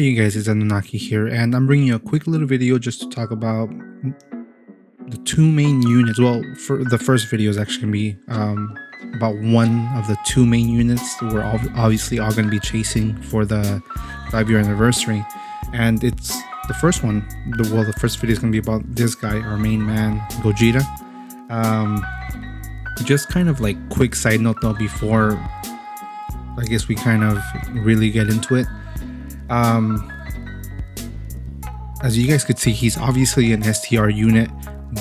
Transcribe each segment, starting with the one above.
Hey you guys, it's Anunnaki here, and I'm bringing you a quick little video just to talk about the two main units. Well, for the first video is actually going to be about one of the two main units we're obviously all going to be chasing for the 5-year anniversary, and it's the first one. The first video is going to be about this guy, our main man, Gogeta. Just kind of like quick side note though, before I guess we kind of really get into it. As you guys could see, he's obviously an STR unit,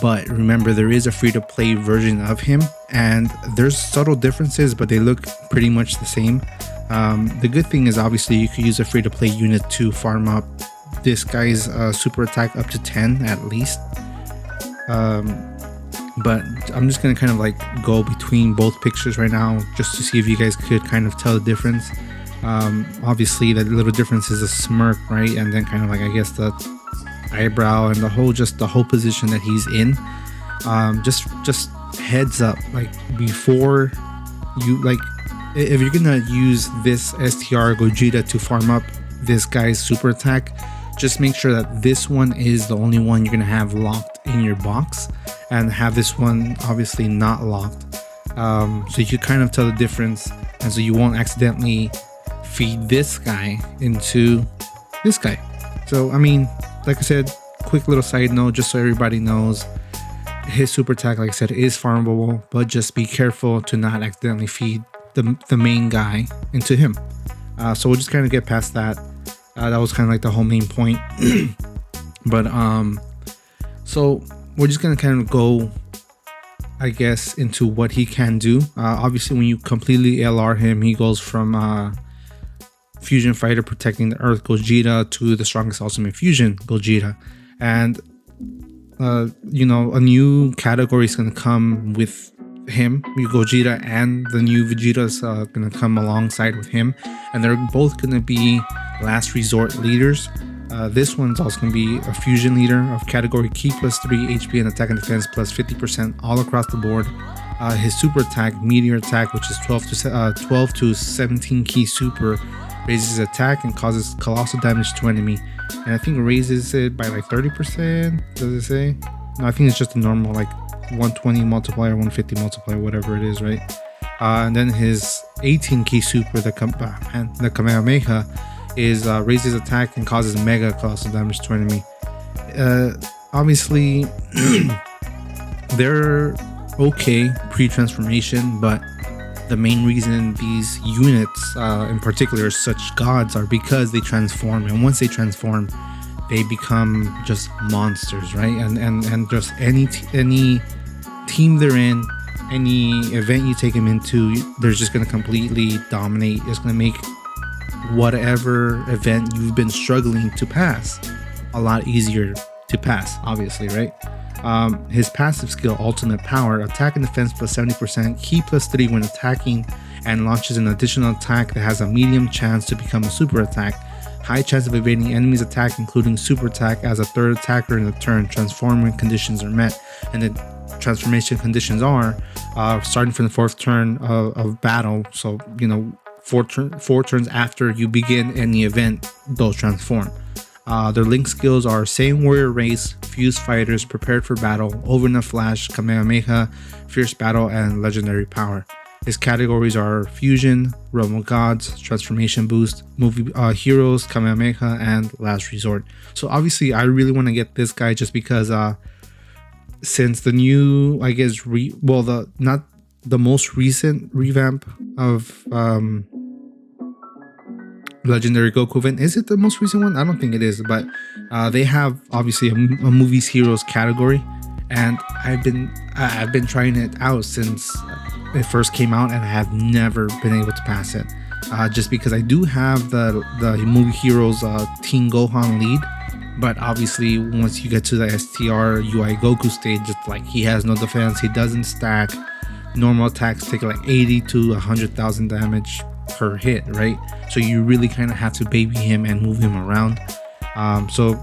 but remember there is a free-to-play version of him, and there's subtle differences, but they look pretty much the same. The good thing is obviously you could use a free-to-play unit to farm up this guy's super attack up to 10 at least. But I'm just gonna kind of like go between both pictures right now just to see if you guys could kind of tell the difference. Obviously that little difference is a smirk, right? And then kind of like, I guess, the eyebrow and the whole position that he's in. Just heads up, like, before you, like, if you're gonna use this STR Gogeta to farm up this guy's super attack, just make sure that this one is the only one you're gonna have locked in your box, and have this one obviously not locked, so you can kind of tell the difference, and so you won't accidentally feed this guy into this guy. So I mean, like I said, quick little side note just so everybody knows, his super attack, like I said, is farmable, but just be careful to not accidentally feed the main guy into him. So we'll just kind of get past that. That was kind of like the whole main point. But so we're just gonna kind of go, I guess, into what he can do. Obviously when you completely LR him, he goes from Fusion Fighter protecting the Earth Gogeta to the strongest ultimate fusion Gogeta, and you know, a new category is going to come with him. Gogeta and the new Vegito is going to come alongside with him, and they're both going to be last resort leaders. This one's also going to be a fusion leader of category key plus 3 HP and attack and defense plus 50% all across the board. His super attack, meteor attack, which is 12 to 17 key super, raises attack and causes colossal damage to enemy, and I think raises it by like 30%. Does it say? No, I think it's just a normal like 120 multiplier, 150 multiplier, whatever it is, right? And then his 18 key super, the Kamehameha, is raises attack and causes mega colossal damage to enemy. Obviously they're okay pre-transformation, but the main reason these units in particular, such gods, are because they transform, and once they transform they become just monsters, right? And just any team they're in, any event you take them into, they're just going to completely dominate. It's going to make whatever event you've been struggling to pass a lot easier to pass, obviously, right? His passive skill, ultimate power, attack and defense plus 70%, key plus 3 when attacking, and launches an additional attack that has a medium chance to become a super attack. High chance of evading enemies' attack, including super attack, as a third attacker in the turn. Transforming conditions are met, and the transformation conditions are starting from the 4th turn of battle. So, you know, 4 turns after you begin any event, they'll transform. Their link skills are Saiyan Warrior Race, Fused Fighters, Prepared for Battle, Over in a Flash, Kamehameha, Fierce Battle, and Legendary Power. His categories are Fusion, Realm of Gods, Transformation Boost, Movie Heroes, Kamehameha, and Last Resort. So obviously I really want to get this guy just because since the new, I guess, not the most recent revamp of Legendary Goku event. Is it the most recent one? I don't think it is, but they have obviously a movies heroes category, and I've been trying it out since it first came out, and I have never been able to pass it, just because I do have the movie heroes Teen Gohan lead, but obviously once you get to the STR UI Goku stage, it's like he has no defense, he doesn't stack, normal attacks take like 80 to 100,000 damage per hit, right? So you really kind of have to baby him and move him around. So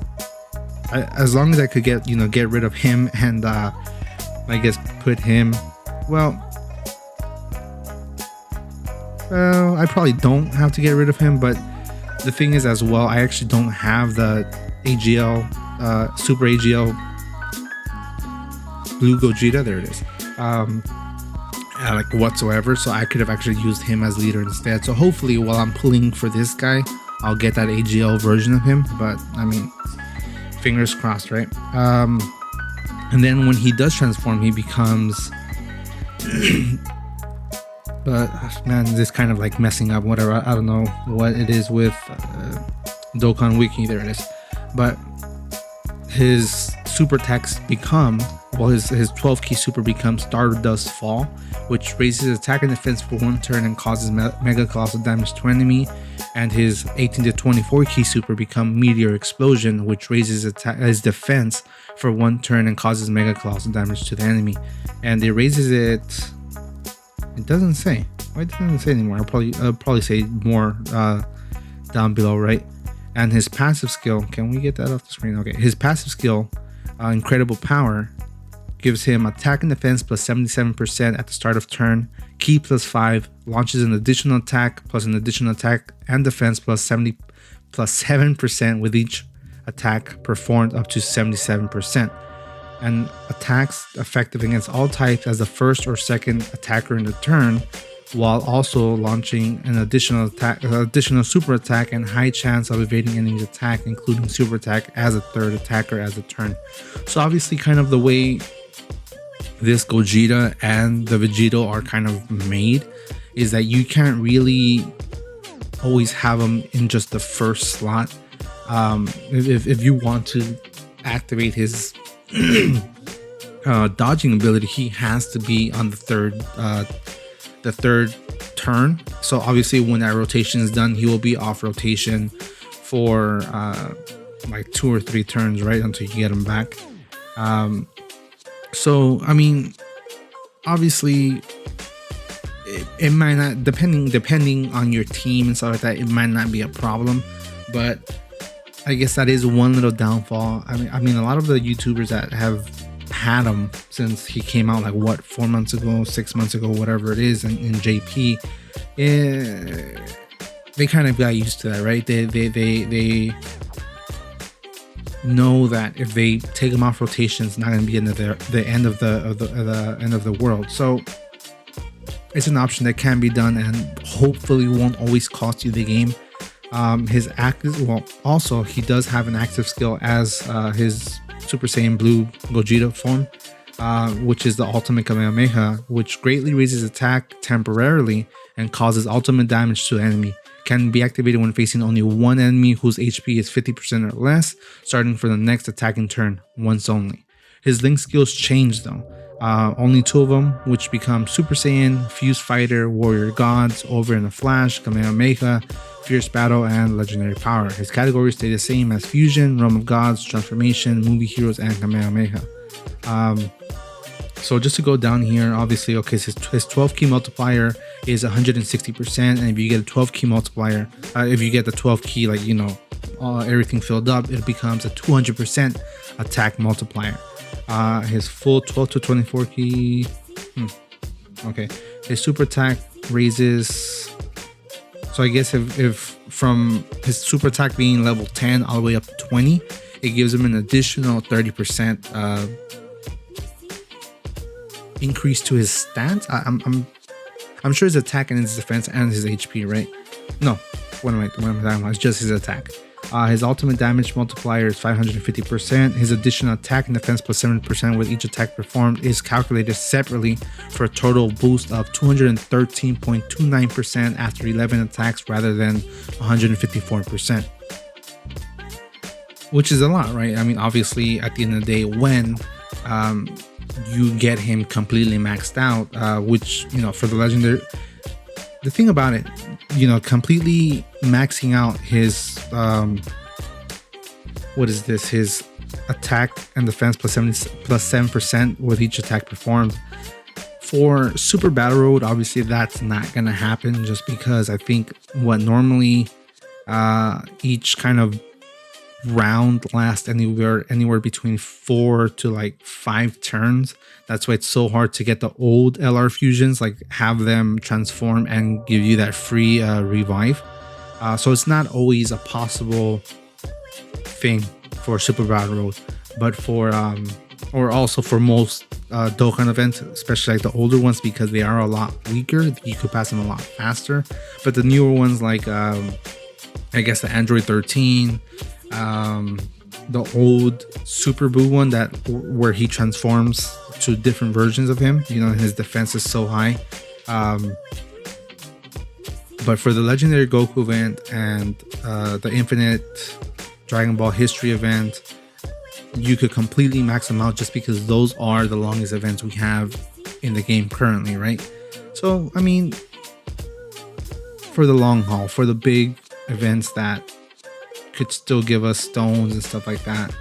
as long as I could get rid of him and I guess put him, well, I probably don't have to get rid of him, but The thing is as well, I actually don't have the AGL, Super AGL Blue Gogeta, there it is, like whatsoever, so I could have actually used him as leader instead. So hopefully while I'm pulling for this guy, I'll get that AGL version of him, but I mean, fingers crossed, right? And then when he does transform, he becomes but man, this kind of like messing up whatever, I don't know what it is with Dokkan Wiki, there it is, but his super attacks become, well, his 12 key super becomes Stardust Fall, which raises attack and defense for 1 turn and causes mega colossal damage to enemy, and his 18 to 24 key super become Meteor Explosion, which raises his defense for 1 turn and causes mega colossal damage to the enemy. And it raises it, it doesn't say, why it doesn't say anymore, I'll probably say more down below, right? And his passive skill, can we get that off the screen? Okay, his passive skill, Incredible Power, gives him attack and defense plus 77% at the start of turn, key plus 5, launches an additional attack plus an additional attack, and defense plus 7% with each attack performed up to 77%. And attacks effective against all types as the first or second attacker in the turn, while also launching an additional super attack and high chance of evading enemy's attack, including super attack as a third attacker as a turn. So obviously kind of the way this Gogeta and the Vegito are kind of made is that you can't really always have them in just the first slot. If you want to activate his dodging ability, he has to be on the third turn. So obviously when that rotation is done, he will be off rotation for like 2 or 3 turns, right, until you get him back. So I mean, obviously it might not, depending on your team and stuff like that, it might not be a problem, but I guess that is one little downfall. I mean a lot of the YouTubers that have had him since he came out, like what, 4 months ago, 6 months ago, whatever it is, in JP, they kind of got used to that, right? They know that if they take them off rotation, it's not going to be the end of the end of the world. So it's an option that can be done and hopefully won't always cost you the game. His active, well, also he does have an active skill as his Super Saiyan Blue Gogeta form, which is the ultimate Kamehameha, which greatly raises attack temporarily and causes ultimate damage to the enemy. Can be activated when facing only one enemy whose HP is 50% or less, starting for the next attacking turn, once only. His link skills change though. Only 2 of them, which become Super Saiyan, Fuse Fighter, Warrior Gods, Over in a Flash, Kamehameha, Fierce Battle, and Legendary Power. His categories stay the same as Fusion, Realm of Gods, Transformation, Movie Heroes, and Kamehameha. So just to go down here, obviously, okay, so his 12 key multiplier is 160%, and if you get a 12 key multiplier, if you get the 12 key, like, you know, everything filled up, it becomes a 200% attack multiplier. His full 12 to 24 key, okay, his super attack raises, so I guess if from his super attack being level 10 all the way up to 20, it gives him an additional 30% increase to his stats. I'm sure his attack and his defense and his HP, right? No, what am I talking about? It's just his attack. His ultimate damage multiplier is 550%. His additional attack and defense plus 7% with each attack performed is calculated separately for a total boost of 213.29% after 11 attacks rather than 154%. Which is a lot, right? I mean, obviously, at the end of the day, when you get him completely maxed out, which, you know, for the legendary, the thing about it, you know, completely maxing out his what is this, his attack and defense plus 7% with each attack performed. For Super Battle Road, obviously that's not gonna happen, just because I think what normally each kind of round lasts anywhere between 4 to like 5 turns. That's why it's so hard to get the old LR fusions, like have them transform and give you that free revive. So it's not always a possible thing for Super Battle Road, but for or also for most Dokkan events, especially like the older ones, because they are a lot weaker, you could pass them a lot faster. But the newer ones, like I guess the Android 13, the old Super Boo one, that where he transforms to different versions of him, you know, his defense is so high. But for the Legendary Goku event and the Infinite Dragon Ball History event, you could completely max them out, just because those are the longest events we have in the game currently, right? So I mean, for the long haul, for the big events that could still give us stones and stuff like that,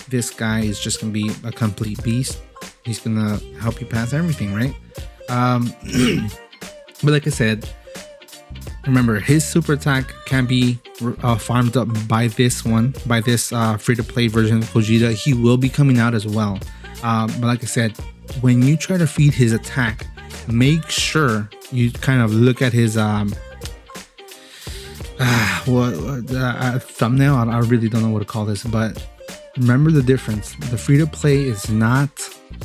this guy is just gonna be a complete beast. He's gonna help you pass everything, right? But like I said, remember, his super attack can be farmed up by this free-to-play version of Gogeta. He will be coming out as well. But like I said, when you try to feed his attack, make sure you kind of look at his thumbnail. I really don't know what to call this, but remember the difference. The free-to-play is not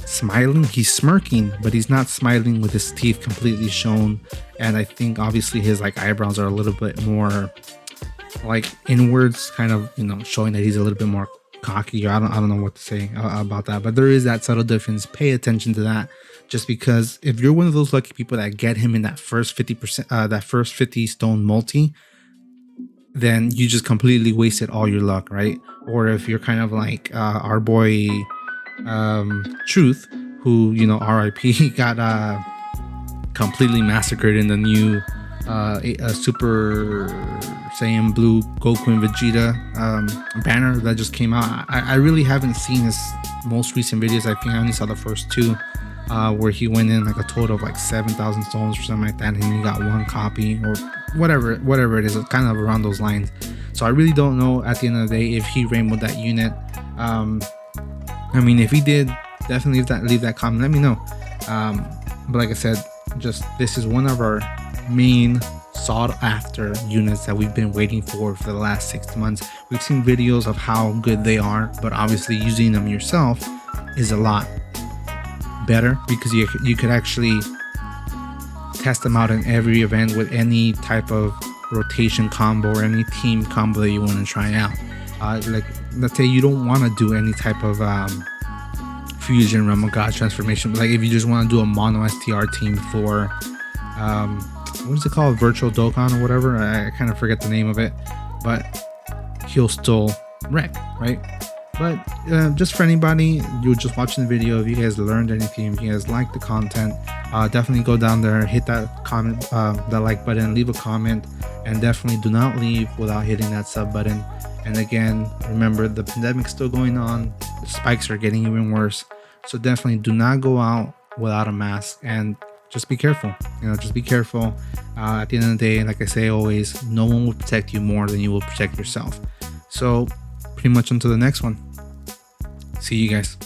smiling, he's smirking, but he's not smiling with his teeth completely shown. And I think obviously his like eyebrows are a little bit more like inwards, kind of, you know, showing that he's a little bit more cocky. I don't know what to say about that, but there is that subtle difference. Pay attention to that, just because if you're one of those lucky people that get him in that first 50%, that first 50 stone multi, then you just completely wasted all your luck, right? Or if you're kind of like our boy Truth, who, you know, RIP, got completely massacred in the new Super Saiyan Blue Goku and Vegeta banner that just came out. I really haven't seen his most recent videos. I think I only saw the first two, where he went in like a total of like 7,000 stones or something like that, and he got one copy or whatever it is, kind of around those lines. So I really don't know at the end of the day if he rainbowed that unit. I mean, if he did, definitely leave that comment, let me know. But like I said, just this is one of our main sought after units that we've been waiting for the last 6 months. We've seen videos of how good they are, but obviously using them yourself is a lot better, because you could actually test them out in every event with any type of rotation combo or any team combo that you want to try out. Like, let's say you don't want to do any type of fusion realm of god transformation, but like if you just want to do a mono STR team for what is it called, virtual Dokkan or whatever, I kind of forget the name of it, but he'll still wreck, right? But just for anybody, you're just watching the video, if you guys learned anything, if you guys like the content, definitely go down there, hit that comment, that like button, leave a comment, and definitely do not leave without hitting that sub button. And again, remember, the pandemic's still going on, the spikes are getting even worse, so definitely do not go out without a mask, and just be careful. You know, just be careful. At the end of the day, like I say always, no one will protect you more than you will protect yourself. So pretty much until the next one, see you guys.